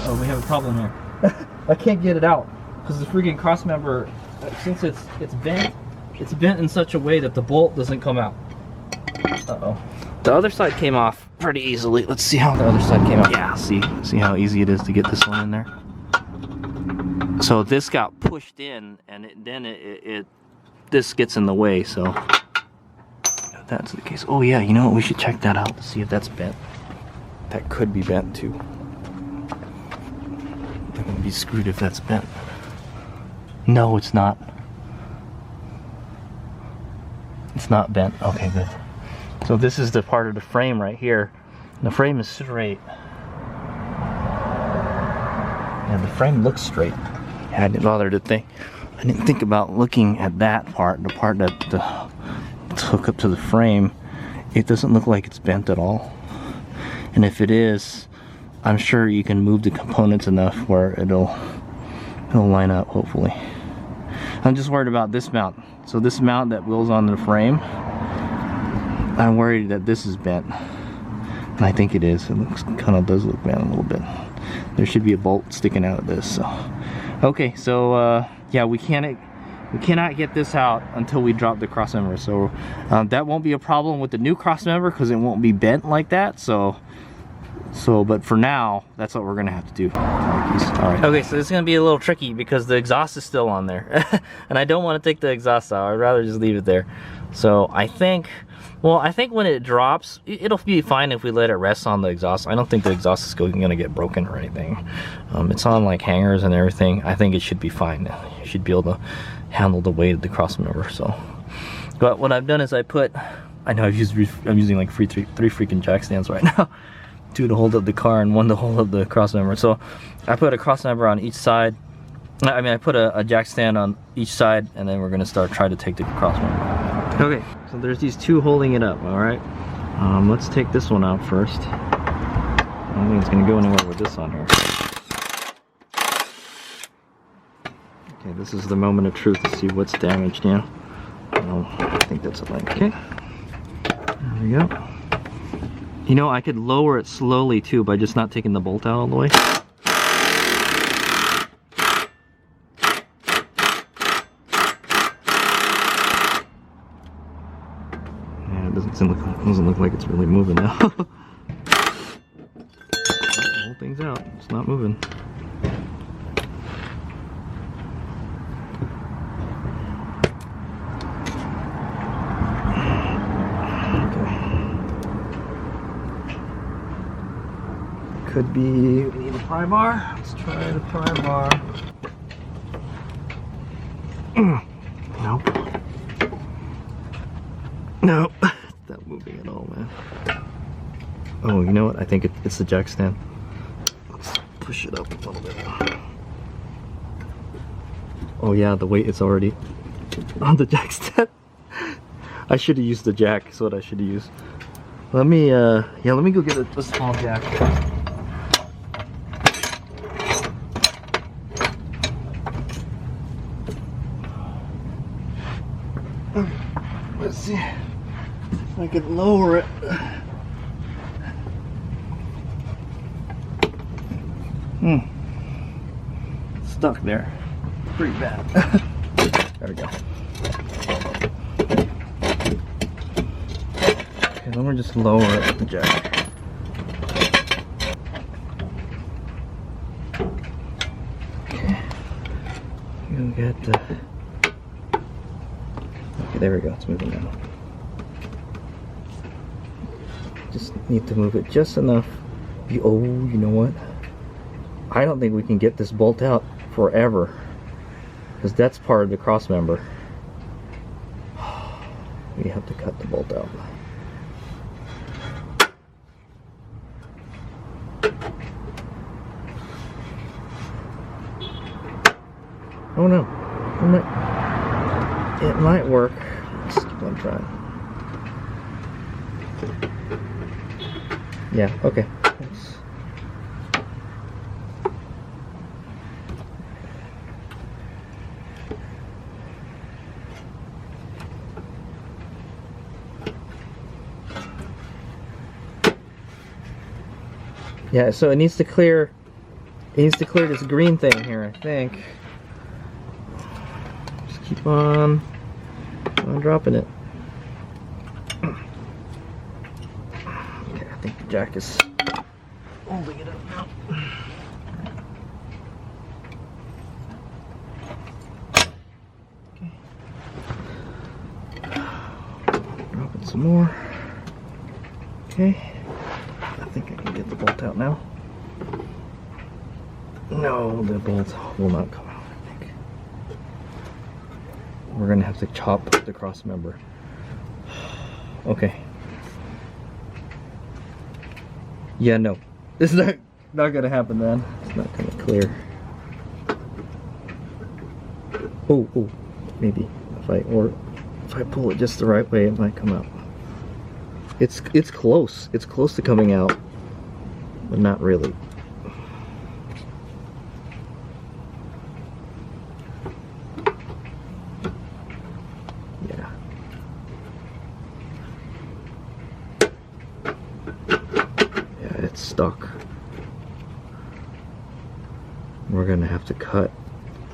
Uh-oh, we have a problem here. I can't get it out because the freaking crossmember, since it's bent in such a way that the bolt doesn't come out. Uh-oh. The other side came off pretty easily. Let's see how the other side came out. Yeah, see how easy it is to get this one in there. So this got pushed in, and then this gets in the way. So if that's the case. Oh yeah, you know what? We should check that out to see if that's bent. That could be bent too. That would be screwed if that's bent. No, it's not. It's not bent. Okay, good. So this is the part of the frame right here. The frame is straight. Yeah, the frame looks straight. Yeah, I didn't bother to think. I didn't think about looking at that part, the part that it's hooked up to the frame. It doesn't look like it's bent at all. And if it is, I'm sure you can move the components enough where it'll line up, hopefully. I'm just worried about this mount. So this mount that goes on the frame, I'm worried that this is bent. And I think it is. It does look bent a little bit. There should be a bolt sticking out of this. So okay, so yeah, we cannot get this out until we drop the crossmember. So that won't be a problem with the new crossmember because it won't be bent like that. But for now, that's what we're gonna have to do. All right. Okay, so this is gonna be a little tricky because the exhaust is still on there, and I don't want to take the exhaust out. I'd rather just leave it there. So I think when it drops, it'll be fine if we let it rest on the exhaust. I don't think the exhaust is gonna get broken or anything. It's on like hangers and everything. I think it should be fine. You should be able to handle the weight of the crossmember. So, but what I've done is I know I'm using like three freaking jack stands right now. 2 to hold up the car and 1 to hold up the crossmember. So I put a crossmember on each side. I put a jack stand on each side, and then we're gonna try to take the crossmember. Okay, so there's these 2 holding it up. All right, let's take this one out first. I don't think it's gonna go anywhere with this on here. Okay, this is the moment of truth to see what's damaged now. I think that's a link. Okay, there we go. You know, I could lower it slowly too by just not taking the bolt out all the way. Yeah, it doesn't look like it's really moving now. The whole thing's out. It's not moving. Could be, we need a pry bar. Let's try the pry bar. Nope. Nope. It's not moving at all, man. Oh, you know what? I think it's the jack stand. Let's push it up a little bit. Oh yeah, the weight is already on the jack stand. I should have used the jack. Is what I should have used. Let me go get a small jack. Let's see if I could lower it. Stuck there. Pretty bad. There we go. Okay, then we'll just lower it with the jack. Okay. We'll get the... Okay, there we go, it's moving now. Just need to move it just enough. Oh, you know what? I don't think we can get this bolt out forever, because that's part of the crossmember. We have to cut the bolt out. Oh no. It might work. Let's keep on trying. Yeah, okay. Yeah, so it needs to clear It needs to clear this green thing here, I think. Just keep on dropping it. Okay, I think the jack is holding it up now. Okay. Drop it some more. Okay. I think I can get the bolt out now. No, the bolt will not come out, I think. We're gonna have to chop the cross member. Okay. Yeah, no. This is not gonna happen, man. It's not gonna clear. Oh, maybe. If I pull it just the right way, it might come out. It's close. It's close to coming out, but not really. Stuck. We're gonna have to cut.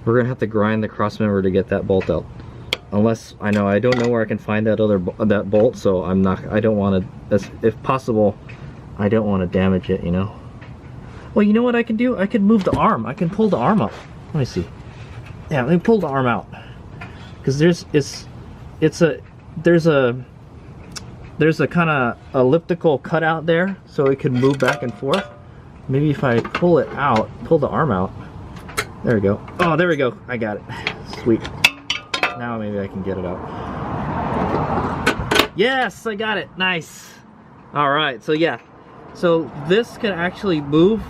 We're gonna have to grind the cross member to get that bolt out. Unless I don't know where I can find that that bolt. So I don't want to. If possible, I don't want to damage it. You know. Well, you know what I can do? I can move the arm. I can pull the arm up. Let me see. Yeah, let me pull the arm out. Because there's a kind of elliptical cutout there, so it can move back and forth. Maybe if I pull it out, pull the arm out. There we go. Oh, there we go. I got it. Sweet. Now maybe I can get it out. Yes, I got it. Nice. All right. So yeah. So this can actually move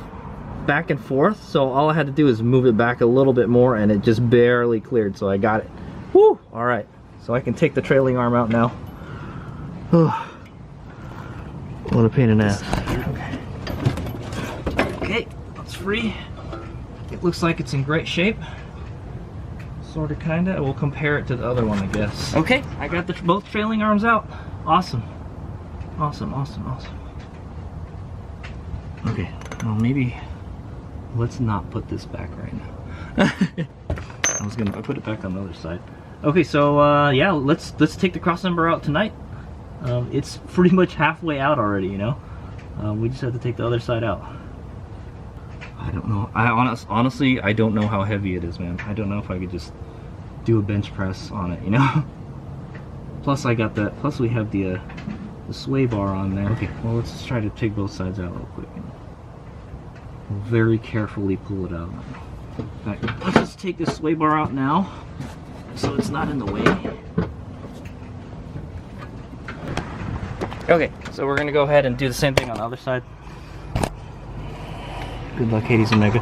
back and forth. So all I had to do is move it back a little bit more, and it just barely cleared. So I got it. Woo! All right. So I can take the trailing arm out now. What a pain in the ass. Okay, that's free. It looks like it's in great shape. Sorta, kinda. We'll compare it to the other one, I guess. Okay, I got both trailing arms out. Awesome. Awesome. Okay, well maybe let's not put this back right now. I put it back on the other side. Okay, so yeah, let's take the cross member out tonight. It's pretty much halfway out already, you know. We just have to take the other side out. I don't know. Honestly, I don't know how heavy it is, man. I don't know if I could just do a bench press on it, you know. Plus, I got that. Plus, we have the sway bar on there. Okay, well, let's just try to take both sides out real quick. We'll very carefully pull it out. Let's just take this sway bar out now, so it's not in the way. Okay, so we're gonna go ahead and do the same thing on the other side. Good luck, Hades and Mega.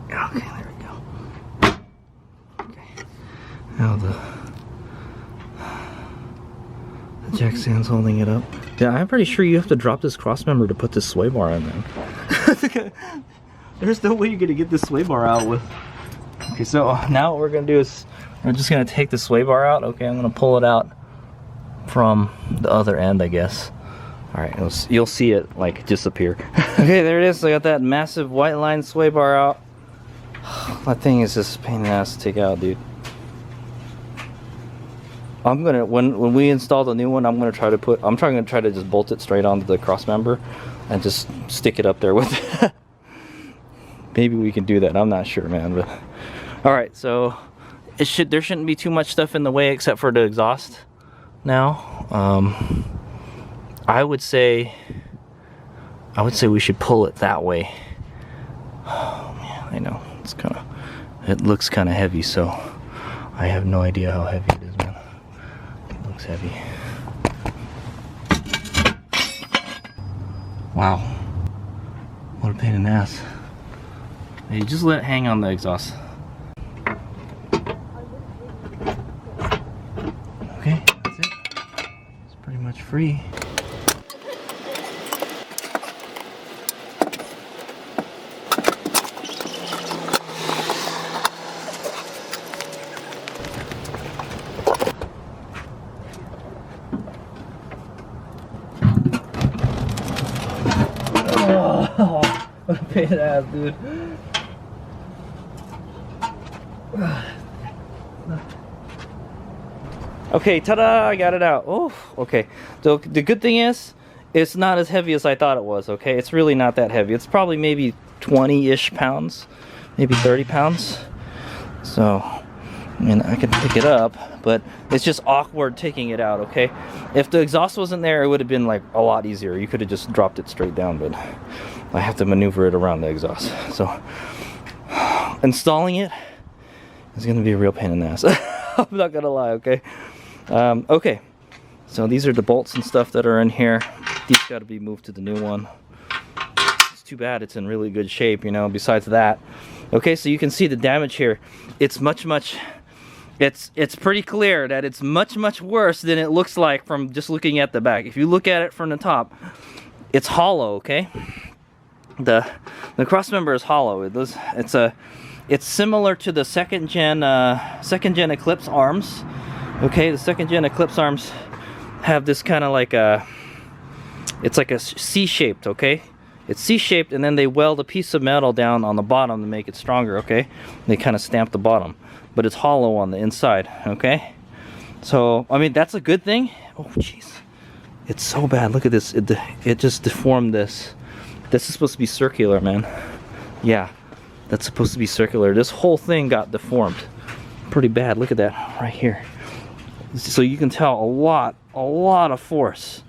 Okay, there we go. Okay, now the jack stand's holding it up. Yeah, I'm pretty sure you have to drop this cross member to put this sway bar in there. There's no way you're gonna get this sway bar out with. Okay, so now what we're gonna do is we're just gonna take the sway bar out. Okay, I'm gonna pull it out from the other end, I guess. All right, you'll see it like disappear. Okay, there it is. I got that massive white line sway bar out. That thing is just a pain in the ass to take out, dude. I'm gonna when we install the new one, I'm gonna try to just bolt it straight onto the cross member and just stick it up there with it. Maybe we can do that. I'm not sure, man. But all right, so there shouldn't be too much stuff in the way except for the exhaust. Now, I would say we should pull it that way. Oh man, I know it looks kind of heavy, so I have no idea how heavy it is, man. Looks heavy. Wow, what a pain in the ass. Hey, just let it hang on the exhaust. Okay, that's it. It's pretty much free. What a pain in the ass, dude. Okay, ta-da! I got it out. Oh, okay. So the good thing is, it's not as heavy as I thought it was. Okay, it's really not that heavy. It's probably maybe 20-ish pounds, maybe 30 pounds. So, I mean, I can pick it up, but it's just awkward taking it out. Okay, if the exhaust wasn't there, it would have been like a lot easier. You could have just dropped it straight down, but I have to maneuver it around the exhaust. So, installing it is going to be a real pain in the ass. I'm not gonna lie. Okay. Okay, so these are the bolts and stuff that are in here. These got to be moved to the new one. It's too bad it's in really good shape, you know, besides that. Okay, so you can see the damage here. It's it's pretty clear that it's much worse than it looks like from just looking at the back. If you look at it from the top, it's hollow, okay? The Crossmember is hollow. It's similar to the second gen Eclipse arms. Okay, the second gen Eclipse arms have this kind of like it's like a C-shaped, okay? It's C-shaped, and then they weld a piece of metal down on the bottom to make it stronger, okay? They kind of stamp the bottom, but it's hollow on the inside, okay? So, I mean, that's a good thing. Oh, jeez. It's so bad. Look at this. It just deformed this. This is supposed to be circular, man. Yeah, that's supposed to be circular. This whole thing got deformed pretty bad. Look at that right here. So you can tell a lot of force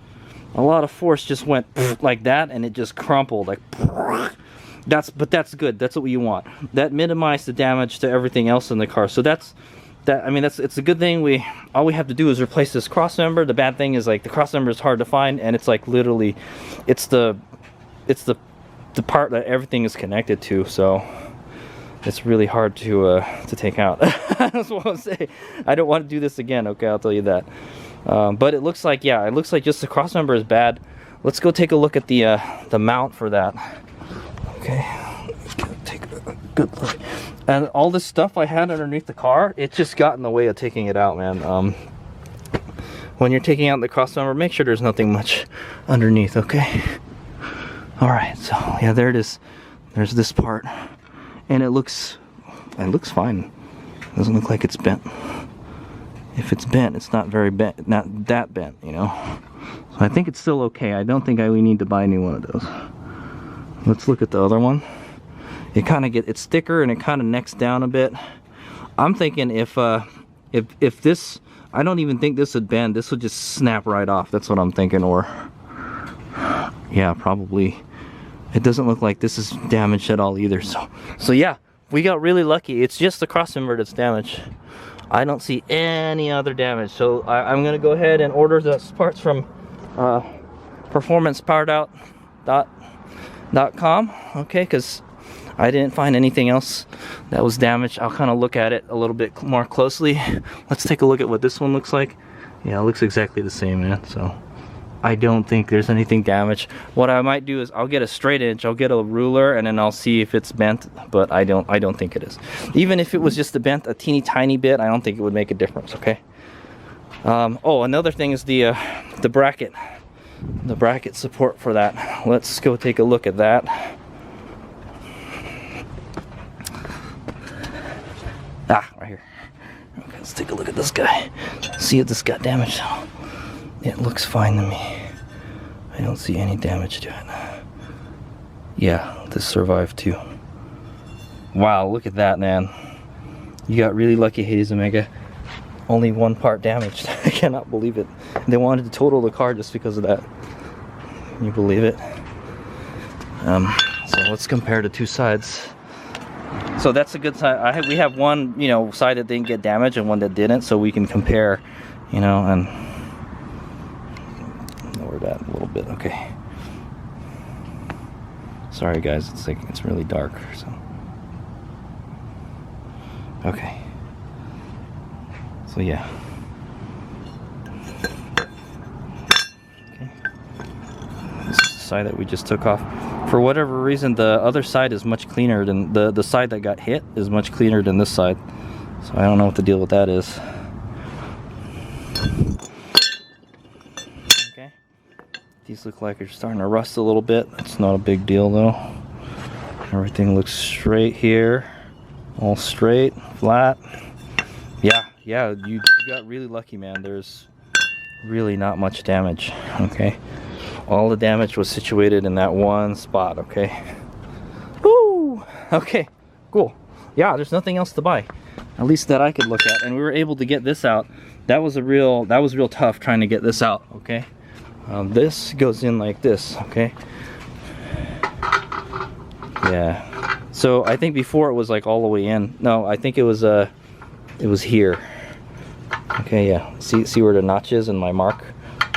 just went like that, and it just crumpled like but that's good. That's what you want. That minimized the damage to everything else in the car. So I mean, it's a good thing. All we have to do is replace this Crossmember. The bad thing is, like, the Crossmember is hard to find, and it's like literally it's the part that everything is connected to, so it's really hard to take out. That's what I'll say. I don't want to do this again, okay? I'll tell you that. But it looks like, yeah, it looks like just the Crossmember is bad. Let's go take a look at the mount for that. Okay, take a good look. And all this stuff I had underneath the car, it just got in the way of taking it out, man. When you're taking out the Crossmember, make sure there's nothing much underneath, okay? All right, so yeah, there it is. There's this part. And it looks fine. Doesn't look like it's bent. If it's bent, it's not very bent, not that bent, you know. So I think it's still okay. I don't think we need to buy a new one of those. Let's look at the other one. It kind of it's thicker, and it kind of necks down a bit. I'm thinking if this, I don't even think this would bend. This would just snap right off. That's what I'm thinking. Or yeah, probably. It doesn't look like this is damaged at all either. So yeah, we got really lucky. It's just the Crossmember that's damaged. I don't see any other damage. So I'm gonna go ahead and order the parts from performancepoweredout.com, okay? Because I didn't find anything else that was damaged. I'll kind of look at it a little bit more closely. Let's take a look at what this one looks like. Yeah, it looks exactly the same, man. So I don't think there's anything damaged. What I might do is I'll get a straight edge, I'll get a ruler, and then I'll see if it's bent, but I don't think it is. Even if it was just bent a teeny tiny bit, I don't think it would make a difference, okay? Oh, another thing is the bracket. The bracket support for that. Let's go take a look at that. Ah, right here. Okay, let's take a look at this guy. See if this got damaged. It looks fine to me. I don't see any damage to it. Yeah, this survived too. Wow, look at that, man. You got really lucky, Hades Omega. Only one part damaged. I cannot believe it. They wanted to total the car just because of that. Can you believe it? So let's compare the two sides. So that's a good side. We have one, you know, side that didn't get damaged and one that didn't, so we can compare, you know, and lower that a little bit. Okay. Sorry guys, it's really dark, so. Okay. So yeah. Okay. This is the side that we just took off. For whatever reason, the other side is much cleaner than the side that got hit is much cleaner than this side. So I don't know what the deal with that is. Okay. These look like they're starting to rust a little bit. It's not a big deal though. Everything looks straight here. All straight, flat. Yeah, you got really lucky, man. There's really not much damage, okay? All the damage was situated in that one spot, okay? Woo! Okay, cool. Yeah, there's nothing else to buy, at least that I could look at, and we were able to get this out. That was real tough trying to get this out, okay? This goes in like this, okay? Yeah. So I think before it was like all the way in. No, I think it was here. Okay, yeah. See where the notch is in my mark?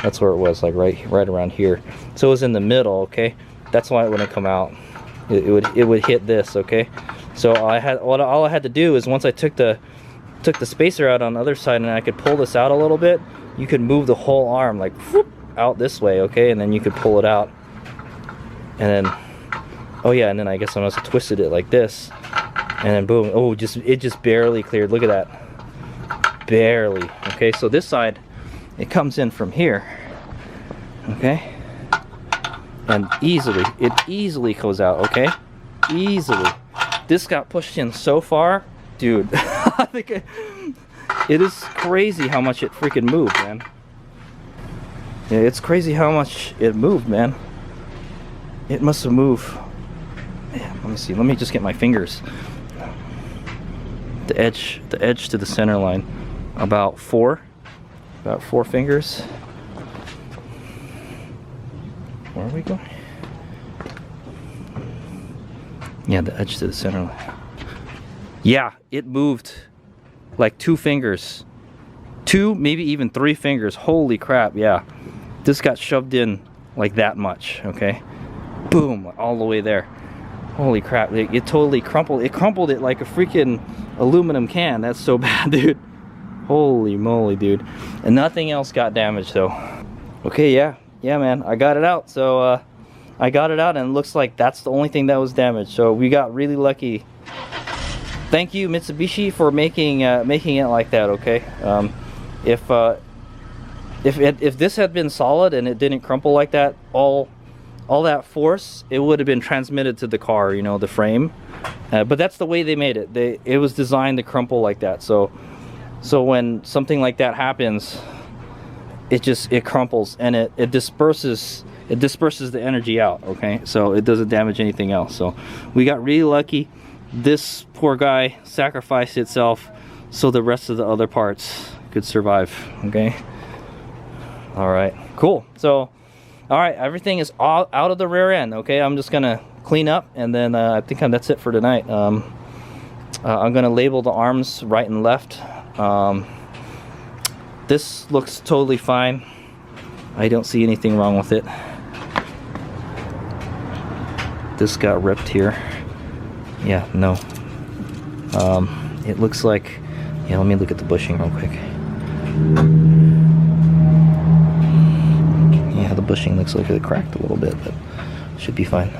That's where it was, like right around here. So it was in the middle, okay? That's why it wouldn't come out. It would hit this, okay? So all I had to do is once I took the spacer out on the other side and I could pull this out a little bit, you could move the whole arm like whoop, out this way, okay? And then you could pull it out. And then, oh yeah, and then I guess I must have twisted it like this. And then boom, oh, it just barely cleared. Look at that. Barely. Okay, so this side, it comes in from here. Okay? And it easily goes out, okay? Easily. This got pushed in so far, dude. I think it is crazy how much it freaking moved, man. Yeah, it's crazy how much it moved, man. It must have moved. Man, let me see. Let me just get my fingers. The edge to the center line. About four fingers. Where are we going? Yeah, the edge to the center line. Yeah, it moved like 2 fingers. 2, maybe even 3 fingers. Holy crap, yeah. This got shoved in like that much, okay? Boom, all the way there. Holy crap, it totally crumpled. It crumpled it like a freaking aluminum can. That's so bad, dude. Holy moly, dude. And nothing else got damaged though. Okay, yeah, man, I got it out. So I got it out and it looks like that's the only thing that was damaged. So we got really lucky. Thank you, Mitsubishi, for making it like that, okay? If this had been solid and it didn't crumple like that, all that force, it would have been transmitted to the car, you know, the frame. But that's the way they made it. It was designed to crumple like that. So when something like that happens, it crumples and it disperses the energy out, okay? So it doesn't damage anything else. So we got really lucky. This poor guy sacrificed itself so the rest of the other parts could survive, okay? All right, cool. So all right, everything is all out of the rear end, okay? I'm just gonna clean up and then I think that's it for tonight. I'm gonna label the arms right and left. This looks totally fine. I don't see anything wrong with it. This got ripped here. Yeah, no. It looks like, yeah, let me look at the bushing real quick. Yeah, the bushing looks like it cracked a little bit, but should be fine.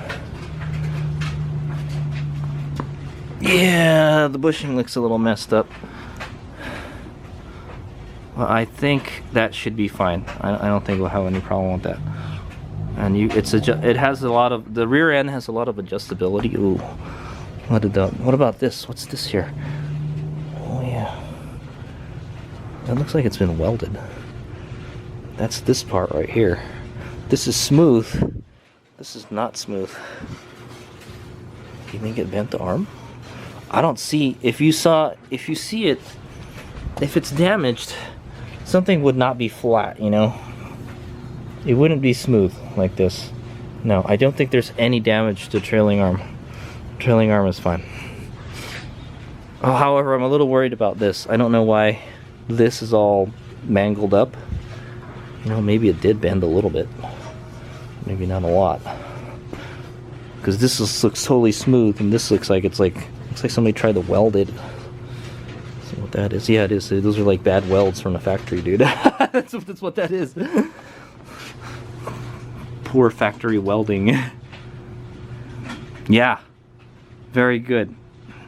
Yeah, the bushing looks a little messed up. Well, I think that should be fine. I don't think we'll have any problem with that. And it has a lot of, the rear end has a lot of adjustability. Ooh, what about this? What's this here? Oh yeah, that looks like it's been welded. That's this part right here. This is smooth. This is not smooth. You think it bent the arm? I don't see. If you see it, if it's damaged, something would not be flat, you know? It wouldn't be smooth like this. No, I don't think there's any damage to trailing arm. Trailing arm is fine. Oh, however, I'm a little worried about this. I don't know why this is all mangled up. You know, maybe it did bend a little bit. Maybe not a lot. Because this looks totally smooth, and this looks like somebody tried to weld it. So what that is? Yeah, it is. Those are like bad welds from the factory, dude. That's what that is. Poor factory welding. Yeah, very good.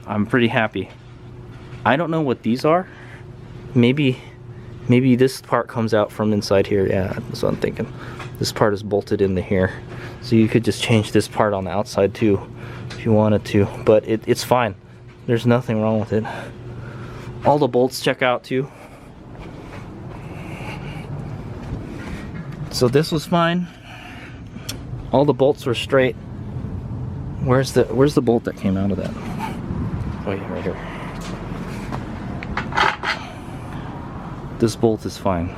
I'm pretty happy. I don't know what these are. Maybe this part comes out from inside here. Yeah, that's what I'm thinking. This part is bolted into here. So you could just change this part on the outside too if you wanted to, but it's fine. There's nothing wrong with it. All the bolts check out too. So this was fine. All the bolts were straight. Where's the bolt that came out of that? Oh yeah, right here. This bolt is fine.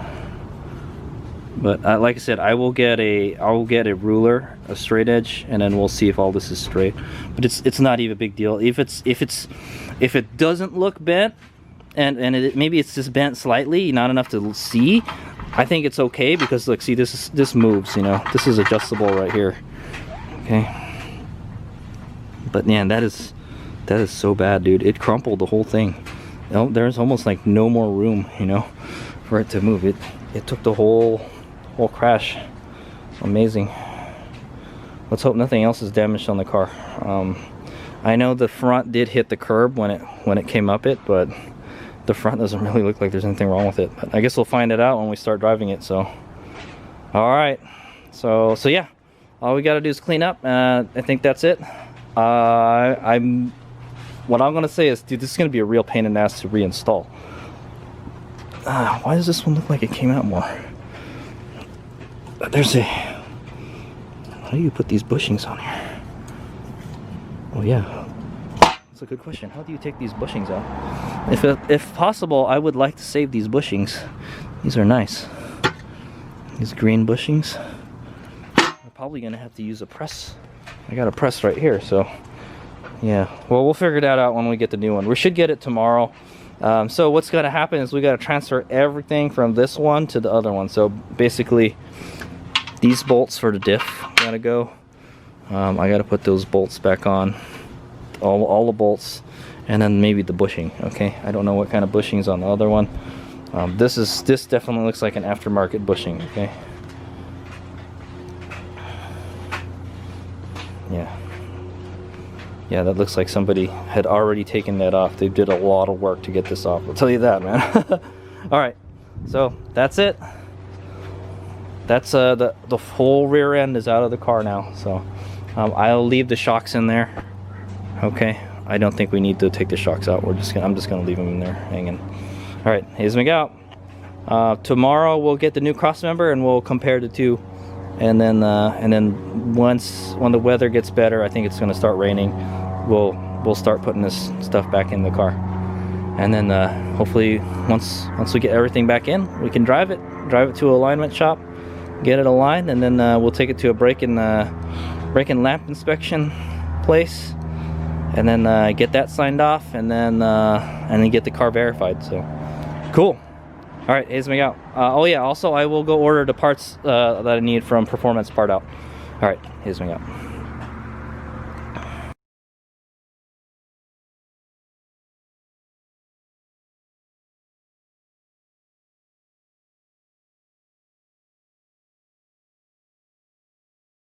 But like I said, I will get a ruler, a straight edge, and then we'll see if all this is straight. But it's not even a big deal. If it doesn't look bent, and maybe it's just bent slightly, not enough to see, I think it's okay, because look, see, this moves, you know. This is adjustable right here. Okay. But man, that is so bad, dude. It crumpled the whole thing. There's almost like no more room, you know, for it to move. It took the whole crash. Amazing. Let's hope nothing else is damaged on the car. I know the front did hit the curb when it came up it, but the front doesn't really look like there's anything wrong with it. But I guess we'll find it out when we start driving it. So all right, so yeah, all we got to do is clean up. I think that's it. What I'm gonna say is, dude, this is gonna be a real pain in the ass to reinstall. Why does this one look like it came out more? There's how do you put these bushings on here? Oh yeah, that's a good question. How do you take these bushings out? If possible, I would like to save these bushings. These are nice. These green bushings. I'm probably gonna have to use a press. I got a press right here, so yeah. Well, we'll figure that out when we get the new one. We should get it tomorrow. So what's gonna happen is we gotta transfer everything from this one to the other one. So basically, these bolts for the diff gotta go. I gotta put those bolts back on, all the bolts, and then maybe the bushing. Okay, I don't know what kind of bushing's on the other one. This definitely looks like an aftermarket bushing. Okay. Yeah, that looks like somebody had already taken that off. They did a lot of work to get this off, I'll tell you that, man. All right, so that's it. That's the whole rear end is out of the car now. So I'll leave the shocks in there. Okay, I don't think we need to take the shocks out. I'm just gonna leave them in there hanging. All right, Hazmig out. Tomorrow we'll get the new Crossmember and we'll compare the two. And then when the weather gets better, I think it's going to start raining, we'll start putting this stuff back in the car. And then hopefully once we get everything back in, we can drive it to a alignment shop, get it aligned, and then we'll take it to a brake and lamp inspection place, and then get that signed off, and then get the car verified. So cool. All right, Hazmig out. Oh yeah, also I will go order the parts that I need from Performance Part Out. All right, Hazmig out.